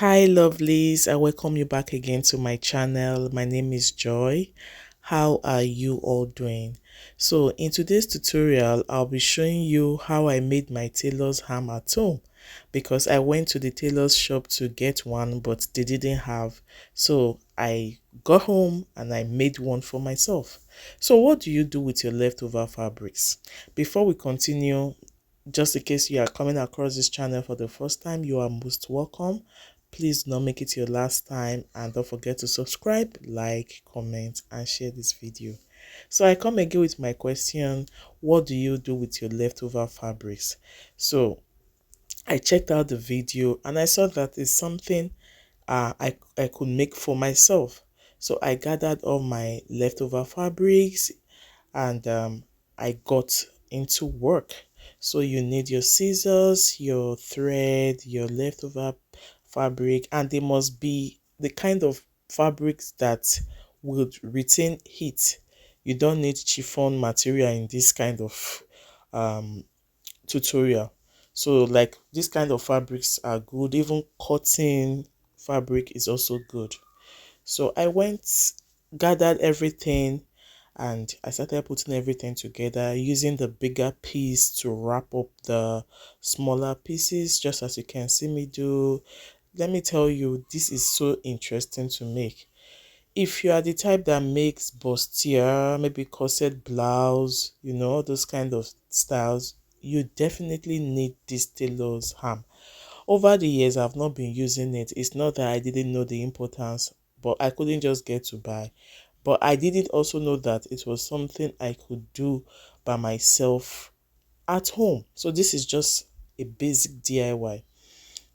Hi, lovelies. I welcome you back again to my channel. My name is Joy. How are you all doing? So, in today's tutorial, I'll be showing you how I made my tailor's ham at home because I went to the tailor's shop to get one, but they didn't have. So, I got home and I made one for myself. So, what do you do with your leftover fabrics? Before we continue, just in case you are coming across this channel for the first time, you are most welcome. Please do not make it your last time, and don't forget to subscribe, like, comment and share this video. So I come again with my question: what do you do with your leftover fabrics? So I checked out the video and I saw that it's something I could make for myself. So I gathered all my leftover fabrics and I got into work. So you need your scissors, your thread, your leftover fabric, and they must be the kind of fabrics that would retain heat. You don't need chiffon material in this kind of um, tutorial. So like this kind of fabrics are good. Even cotton fabric is also good. So I went, gathered everything, and I started putting everything together using the bigger piece to wrap up the smaller pieces, just as you can see me do. Let me tell you, this is so interesting to make. If you are the type that makes bustier, maybe corset blouse, those kind of styles, you definitely need this tailor's ham. Over the years, I've not been using it. It's not that I didn't know the importance, but I couldn't just get to buy. But I didn't also know that it was something I could do by myself at home. So this is just a basic DIY.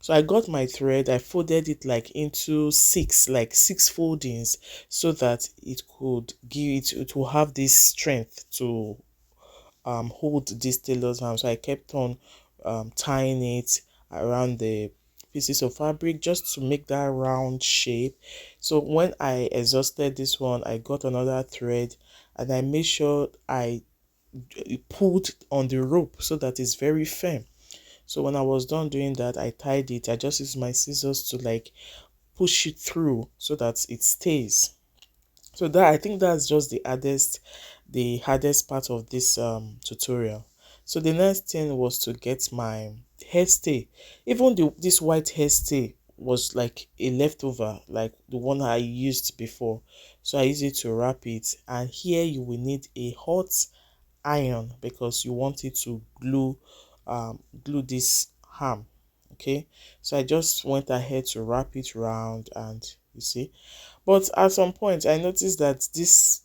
So I got my thread, I folded it like into six foldings so that it could it will have this strength to hold this tailor's hand. So I kept on tying it around the pieces of fabric just to make that round shape. So when I exhausted this one, I got another thread and I made sure I pulled on the rope so that it's very firm. So when I was done doing that, I tied it. I just used my scissors to like push it through so that it stays. So that, I think that's just the hardest part of this tutorial. So the next thing was to get my hairstay. Even this white hairstay was like a leftover, like the one I used before. So I used it to wrap it. And here you will need a hot iron because you want it to glue this ham. Okay, so I just went ahead to wrap it round, and you see, but at some point I noticed that this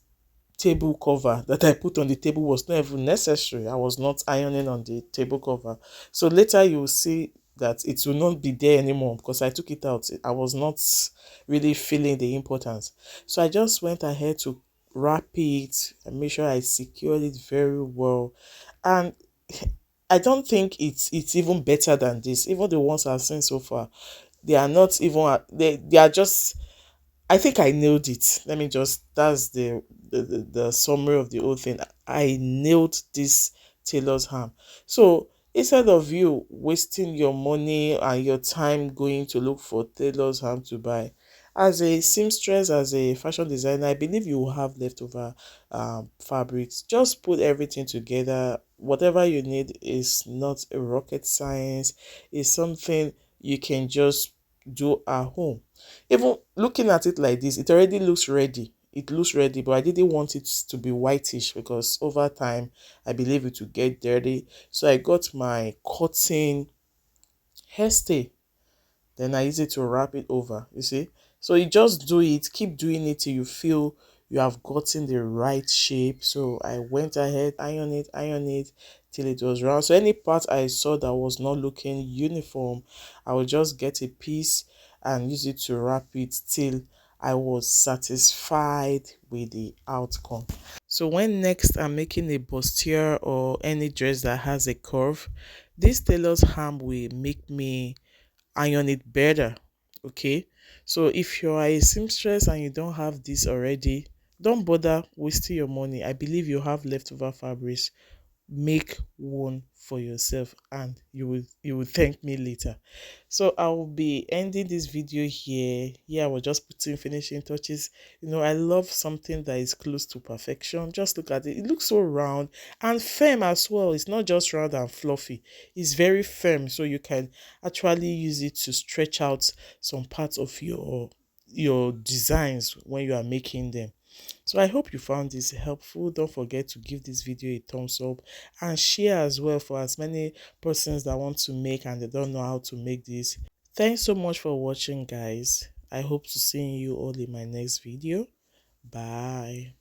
table cover that I put on the table was not even necessary. I was not ironing on the table cover. So later you will see that it will not be there anymore because I took it out. I was not really feeling the importance. So I just went ahead to wrap it and make sure I secured it very well. And I don't think it's even better than this. Even the ones I've seen so far, they are not even they are just, I think I nailed it. Let me just, that's the summary of the whole thing. I nailed this tailor's ham. So instead of you wasting your money and your time going to look for tailor's ham to buy, as a seamstress, as a fashion designer, I believe you will have leftover fabrics. Just put everything together. Whatever you need is not a rocket science. It's something you can just do at home. Even looking at it like this, it already looks ready. It looks ready, but I didn't want it to be whitish because over time I believe it will get dirty. So I got my cotton hairstay, then I use it to wrap it over. You see, so you just do it, keep doing it till you feel you have gotten the right shape. So I went ahead, iron it till it was round. So any part I saw that was not looking uniform, I would just get a piece and use it to wrap it till I was satisfied with the outcome. So when next I'm making a bustier or any dress that has a curve, this tailor's ham will make me iron it better. Okay, so if you are a seamstress and you don't have this already, don't bother wasting your money. I believe you have leftover fabrics. make one for yourself, and you will thank me later. So I will be ending this video here. Yeah, I was just putting finishing touches. I love something that is close to perfection. Just look at it. It looks so round and firm as well. It's not just round and fluffy. It's very firm, so you can actually use it to stretch out some parts of your designs when you are making them. So I hope you found this helpful. Don't forget to give this video a thumbs up and share as well for as many persons that want to make and they don't know how to make this. Thanks so much for watching, guys. I hope to see you all in my next video. Bye.